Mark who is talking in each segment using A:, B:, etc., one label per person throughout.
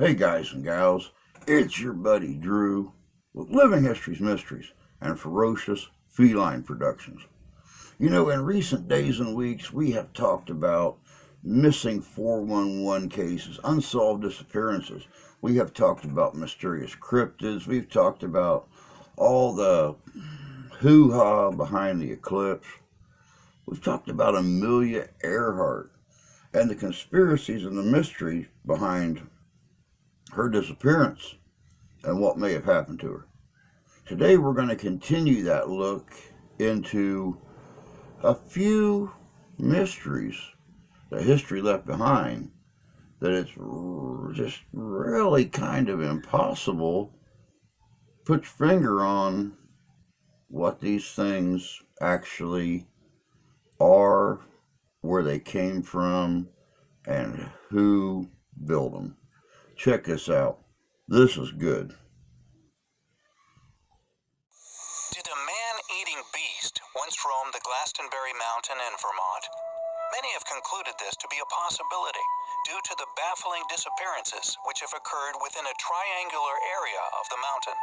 A: Hey guys and gals, it's your buddy Drew with Living History's Mysteries and Ferocious Feline Productions. You know, in recent days and weeks, we have talked about missing 411 cases, unsolved disappearances. We have talked about mysterious cryptids. We've talked about all the hoo-ha behind the eclipse. We've talked about Amelia Earhart and the conspiracies and the mysteries behind her disappearance and what may have happened to her. Today we're going to continue that look into a few mysteries that history left behind that it's just really kind of impossible to put your finger on what these things actually are, where they came from, and who built them. Check this out. This is good.
B: Did a man-eating beast once roam the Glastonbury Mountain in Vermont? Many have concluded this to be a possibility due to the baffling disappearances which have occurred within a triangular area of the mountain.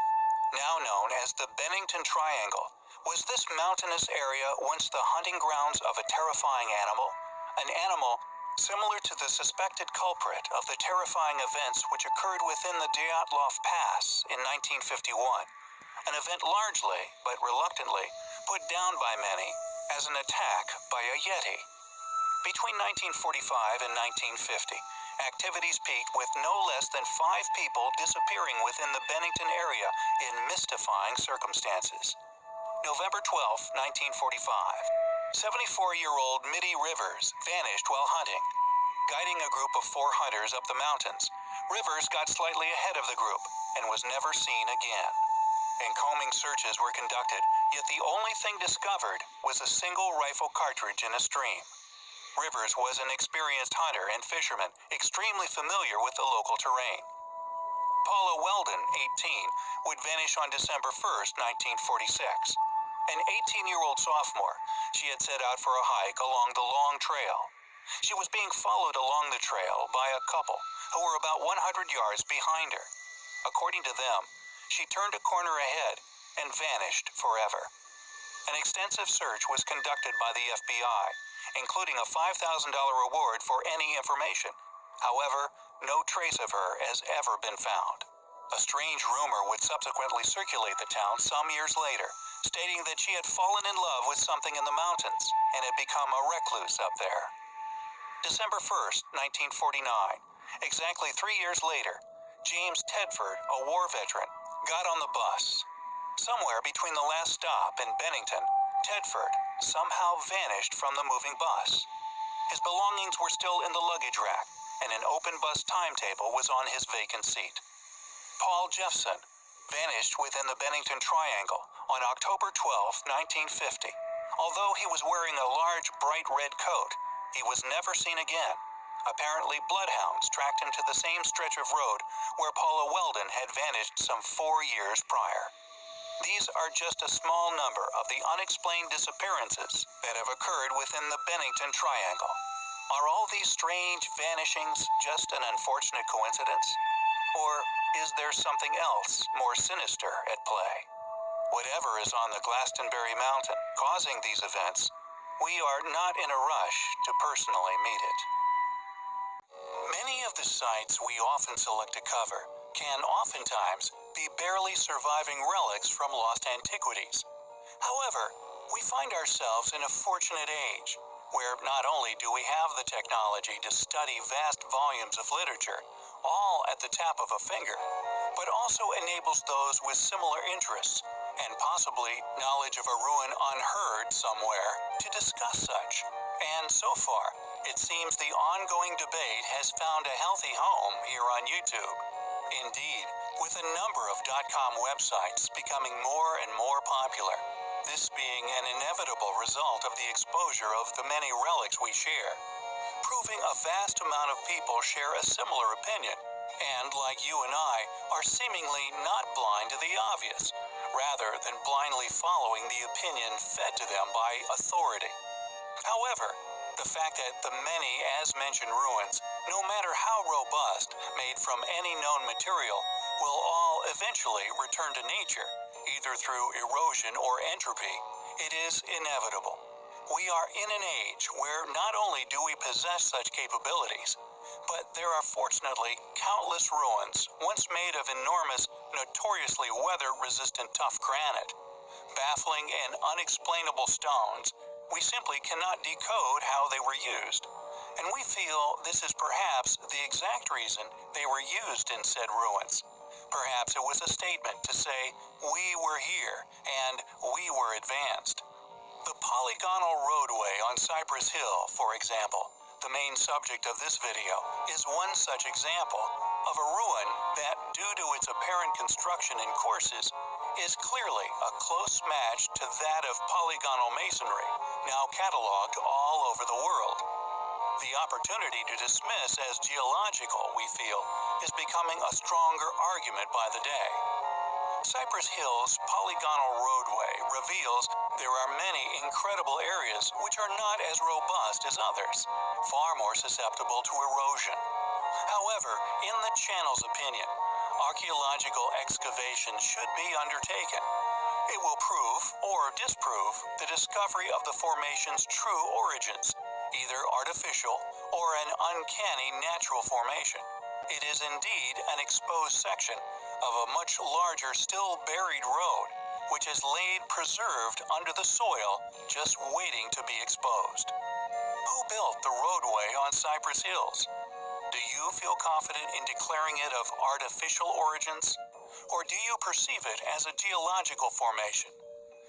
B: Now known as the Bennington Triangle, was this mountainous area once the hunting grounds of a terrifying animal? An animal similar to the suspected culprit of the terrifying events which occurred within the Dyatlov Pass in 1951, an event largely, but reluctantly, put down by many as an attack by a Yeti. Between 1945 and 1950, activities peaked with no less than 5 people disappearing within the Bennington area in mystifying circumstances. November 12, 1945. 74-year-old Mitty Rivers vanished while hunting. Guiding a group of 4 hunters up the mountains, Rivers got slightly ahead of the group and was never seen again. Combing searches were conducted, yet the only thing discovered was a single rifle cartridge in a stream. Rivers was an experienced hunter and fisherman, extremely familiar with the local terrain. Paula Weldon, 18, would vanish on December 1, 1946. An 18-year-old sophomore, she had set out for a hike along the long trail. She was being followed along the trail by a couple who were about 100 yards behind her. According to them, she turned a corner ahead and vanished forever. An extensive search was conducted by the FBI, including a $5,000 reward for any information. However, no trace of her has ever been found. A strange rumor would subsequently circulate the town some years later, stating that she had fallen in love with something in the mountains and had become a recluse up there. December 1st, 1949, exactly 3 years later, James Tedford, a war veteran, got on the bus. Somewhere between the last stop and Bennington, Tedford somehow vanished from the moving bus. His belongings were still in the luggage rack, and an open bus timetable was on his vacant seat. Paul Jeffson vanished within the Bennington Triangle on October 12, 1950. Although he was wearing a large, bright red coat, he was never seen again. Apparently, bloodhounds tracked him to the same stretch of road where Paula Weldon had vanished some 4 years prior. These are just a small number of the unexplained disappearances that have occurred within the Bennington Triangle. Are all these strange vanishings just an unfortunate coincidence? Or is there something else more sinister at play? Whatever is on the Glastonbury Mountain causing these events, we are not in a rush to personally meet it. Many of the sites we often select to cover can oftentimes be barely surviving relics from lost antiquities. However, we find ourselves in a fortunate age where not only do we have the technology to study vast volumes of literature, all at the tap of a finger, but also enables those with similar interests and possibly knowledge of a ruin unheard somewhere to discuss such. And so far, it seems the ongoing debate has found a healthy home here on YouTube. Indeed, with a number of .com websites becoming more and more popular, this being an inevitable result of the exposure of the many relics we share, proving a vast amount of people share a similar opinion, and like you and I, are seemingly not blind to the obvious, rather than blindly following the opinion fed to them by authority. However, the fact that the many as-mentioned ruins no matter how robust, made from any known material, will all eventually return to nature, either through erosion or entropy. It is inevitable. We are in an age where not only do we possess such capabilities, but there are fortunately countless ruins once made of enormous, notoriously weather-resistant tough granite. Baffling and unexplainable stones, we simply cannot decode how they were used. And we feel this is perhaps the exact reason they were used in said ruins. Perhaps it was a statement to say, we were here, and we were advanced. The polygonal roadway on Cypress Hill, for example, the main subject of this video, is one such example of a ruin that, due to its apparent construction and courses, is clearly a close match to that of polygonal masonry, now cataloged all over the world. The opportunity to dismiss as geological, we feel, is becoming a stronger argument by the day. Cypress Hill's polygonal roadway reveals there are many incredible areas which are not as robust as others, far more susceptible to erosion. However, in the channel's opinion, archaeological excavation should be undertaken. It will prove or disprove the discovery of the formation's true origins, either artificial or an uncanny natural formation. It is indeed an exposed section of a much larger, still buried road, which is laid preserved under the soil, just waiting to be exposed. Who built the roadway on Cypress Hills? Do you feel confident in declaring it of artificial origins? Or do you perceive it as a geological formation?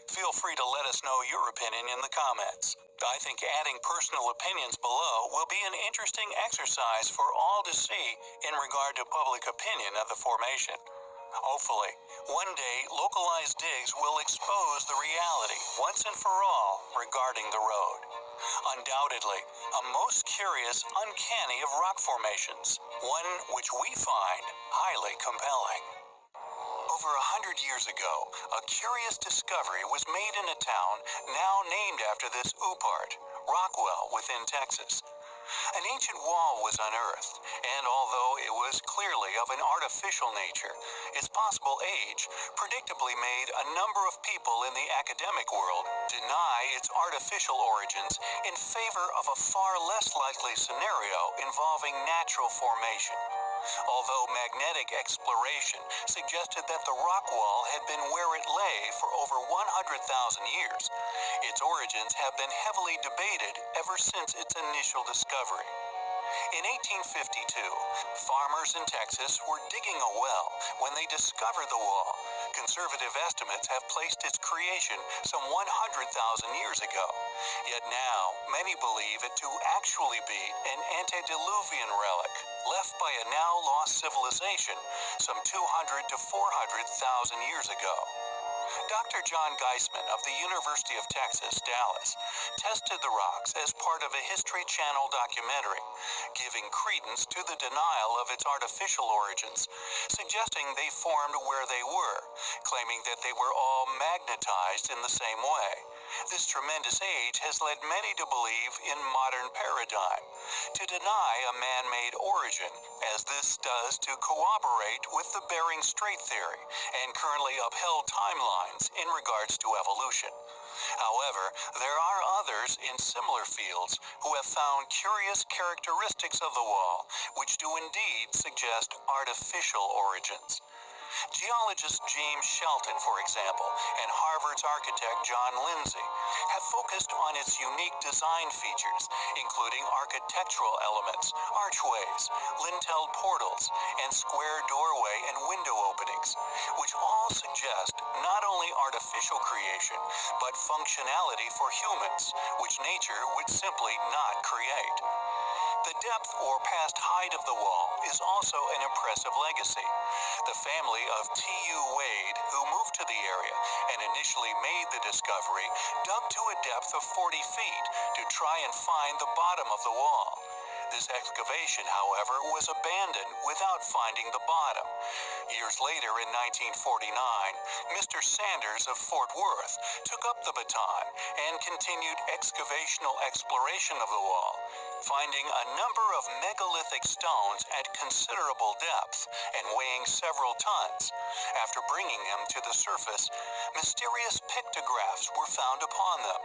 B: Feel free to let us know your opinion in the comments. I think adding personal opinions below will be an interesting exercise for all to see in regard to public opinion of the formation. Hopefully, one day localized digs will expose the reality once and for all regarding the road. Undoubtedly, a most curious, uncanny of rock formations, one which we find highly compelling. Over 100 years ago, a curious discovery was made in a town now named after this Upart, Rockwell, within Texas. An ancient wall was unearthed, and although it was clearly of an artificial nature, its possible age predictably made a number of people in the academic world deny its artificial origins in favor of a far less likely scenario involving natural formation. Although magnetic exploration suggested that the rock wall had been where it lay for over 100,000 years, its origins have been heavily debated ever since its initial discovery. In 1852, farmers in Texas were digging a well when they discovered the wall. Conservative estimates have placed its creation some 100,000 years ago. Yet now, many believe it to actually be an antediluvian relic left by a now lost civilization some 200 to 400,000 years ago. Dr. John Geisman of the University of Texas, Dallas, tested the rocks as part of a History Channel documentary, giving credence to the denial of its artificial origins, suggesting they formed where they were, claiming that they were all magnetized in the same way. This tremendous age has led many to believe in modern paradigm, to deny a man-made origin, as this does to cooperate with the Bering Strait theory and currently upheld timelines in regards to evolution. However, there are others in similar fields who have found curious characteristics of the wall, which do indeed suggest artificial origins. Geologist James Shelton, for example, and Harvard's architect John Lindsay have focused on its unique design features, including architectural elements, archways, lintelled portals, and square doorway and window openings, which all suggest not only artificial creation, but functionality for humans, which nature would simply not create. The depth or past height of the wall is also an impressive legacy. The family of T.U. Wade, who moved to the area and initially made the discovery, dug to a depth of 40 feet to try and find the bottom of the wall. This excavation, however, was abandoned without finding the bottom. Years later, in 1949, Mr. Sanders of Fort Worth took up the baton and continued excavational exploration of the wall, finding a number of megalithic stones at considerable depth and weighing several tons. After bringing them to the surface, mysterious pictographs were found upon them,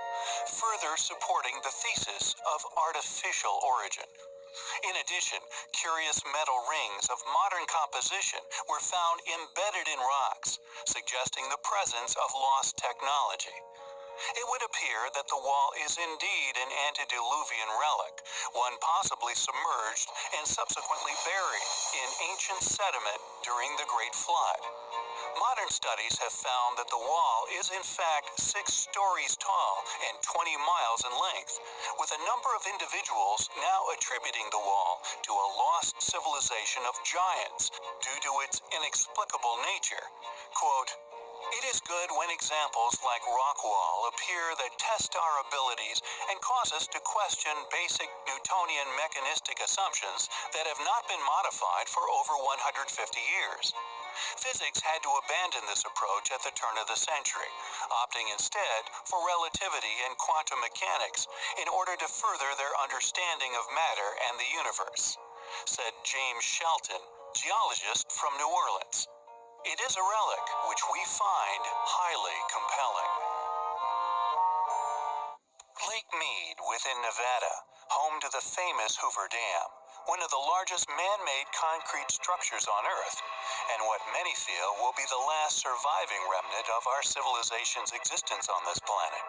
B: further supporting the thesis of artificial origin. In addition, curious metal rings of modern composition were found embedded in rocks, suggesting the presence of lost technology. It would appear that the wall is indeed an antediluvian relic, one possibly submerged and subsequently buried in ancient sediment during the Great Flood. Modern studies have found that the wall is in fact 6 stories tall and 20 miles in length, with a number of individuals now attributing the wall to a lost civilization of giants due to its inexplicable nature. Quote, "It is good when examples like rock wall appear that test our abilities and cause us to question basic Newtonian mechanistic assumptions that have not been modified for over 150 years. Physics had to abandon this approach at the turn of the century, opting instead for relativity and quantum mechanics in order to further their understanding of matter and the universe," said James Shelton, geologist from New Orleans. It is a relic which we find highly compelling. Lake Mead within Nevada, home to the famous Hoover Dam, one of the largest man-made concrete structures on Earth, and what many feel will be the last surviving remnant of our civilization's existence on this planet.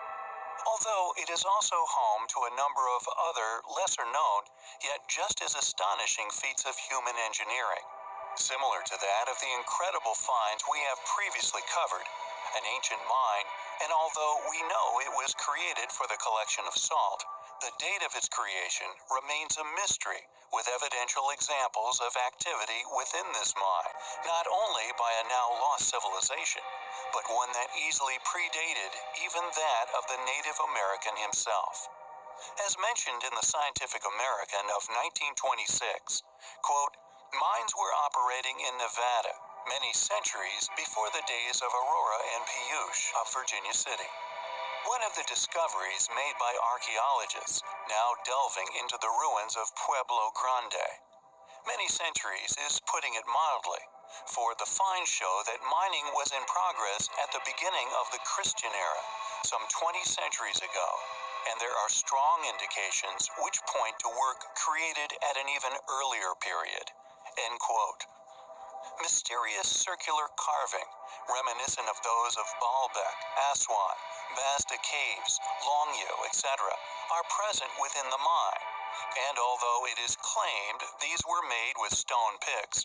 B: Although it is also home to a number of other, lesser-known, yet just as astonishing feats of human engineering, similar to that of the incredible finds we have previously covered, an ancient mine, and although we know it was created for the collection of salt, the date of its creation remains a mystery, with evidential examples of activity within this mine, not only by a now lost civilization, but one that easily predated even that of the Native American himself. As mentioned in the Scientific American of 1926, quote, "Mines were operating in Nevada many centuries before the days of Aurora and Piyush of Virginia City. One of the discoveries made by archaeologists now delving into the ruins of Pueblo Grande. Many centuries is putting it mildly, for the finds show that mining was in progress at the beginning of the Christian era, some 20 centuries ago, and there are strong indications which point to work created at an even earlier period." End quote. Mysterious circular carving, reminiscent of those of Baalbek, Aswan, Mazda Caves, Longyu, etc., are present within the mine, and although it is claimed these were made with stone picks,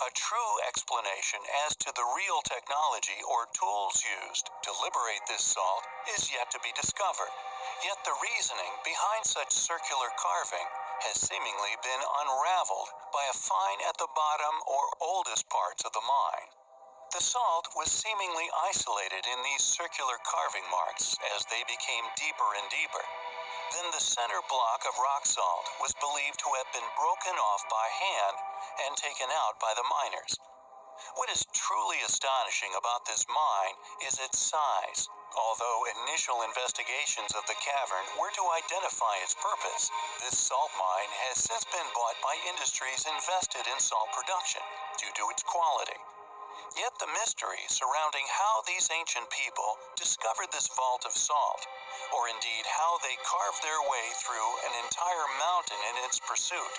B: a true explanation as to the real technology or tools used to liberate this salt is yet to be discovered. Yet the reasoning behind such circular carving has seemingly been unraveled by a find at the bottom or oldest parts of the mine. The salt was seemingly isolated in these circular carving marks as they became deeper and deeper. Then the center block of rock salt was believed to have been broken off by hand and taken out by the miners. What is truly astonishing about this mine is its size. Although initial investigations of the cavern were to identify its purpose, this salt mine has since been bought by industries invested in salt production due to its quality. Yet the mystery surrounding how these ancient people discovered this vault of salt, or indeed how they carved their way through an entire mountain in its pursuit,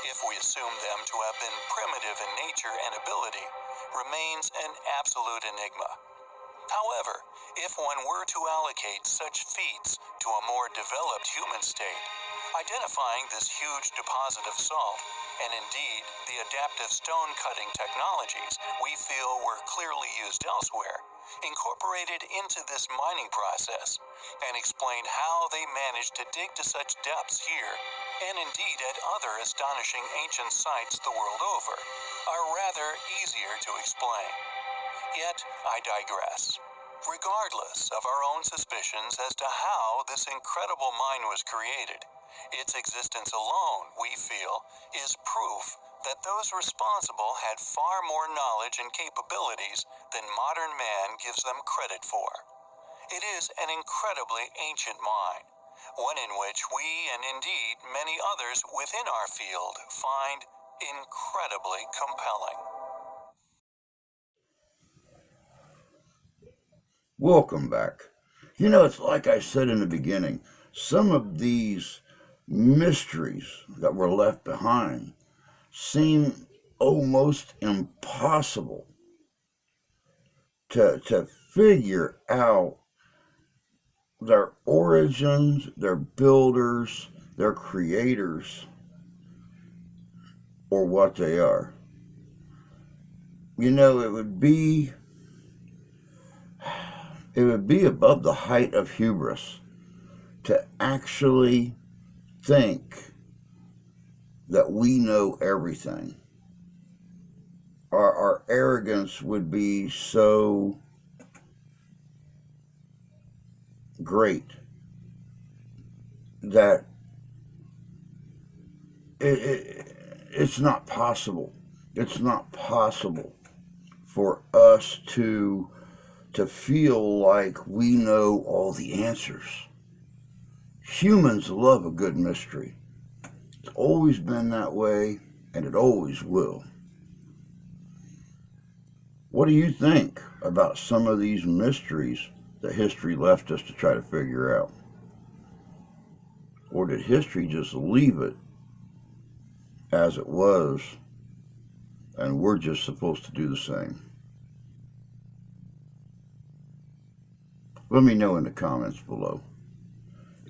B: if we assume them to have been primitive in nature and ability, remains an absolute enigma. However, if one were to allocate such feats to a more developed human state, identifying this huge deposit of salt, and indeed the adaptive stone-cutting technologies we feel were clearly used elsewhere, incorporated into this mining process, and explained how they managed to dig to such depths here, and indeed at other astonishing ancient sites the world over, are rather easier to explain. Yet, I digress. Regardless of our own suspicions as to how this incredible mine was created, its existence alone, we feel, is proof that those responsible had far more knowledge and capabilities than modern man gives them credit for. It is an incredibly ancient mine, one in which we, and indeed many others within our field, find incredibly compelling.
A: Welcome back. You know, it's like I said in the beginning, some of these mysteries that were left behind seem almost impossible to figure out their origins, their builders, their creators, or what they are. You know, it would be above the height of hubris to actually think that we know everything. Our arrogance would be so great that it's not possible. It's not possible for us to feel like we know all the answers. Humans love a good mystery. It's always been that way, and it always will. What do you think about some of these mysteries that history left us to try to figure out? Or did history just leave it as it was, and we're just supposed to do the same? Let me know in the comments below.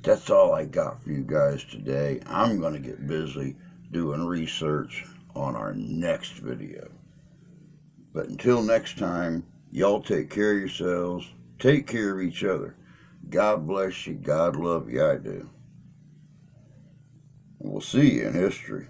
A: That's all I got for you guys today. I'm going to get busy doing research on our next video. But until next time, y'all take care of yourselves. Take care of each other. God bless you. God love you. I do. And we'll see you in history.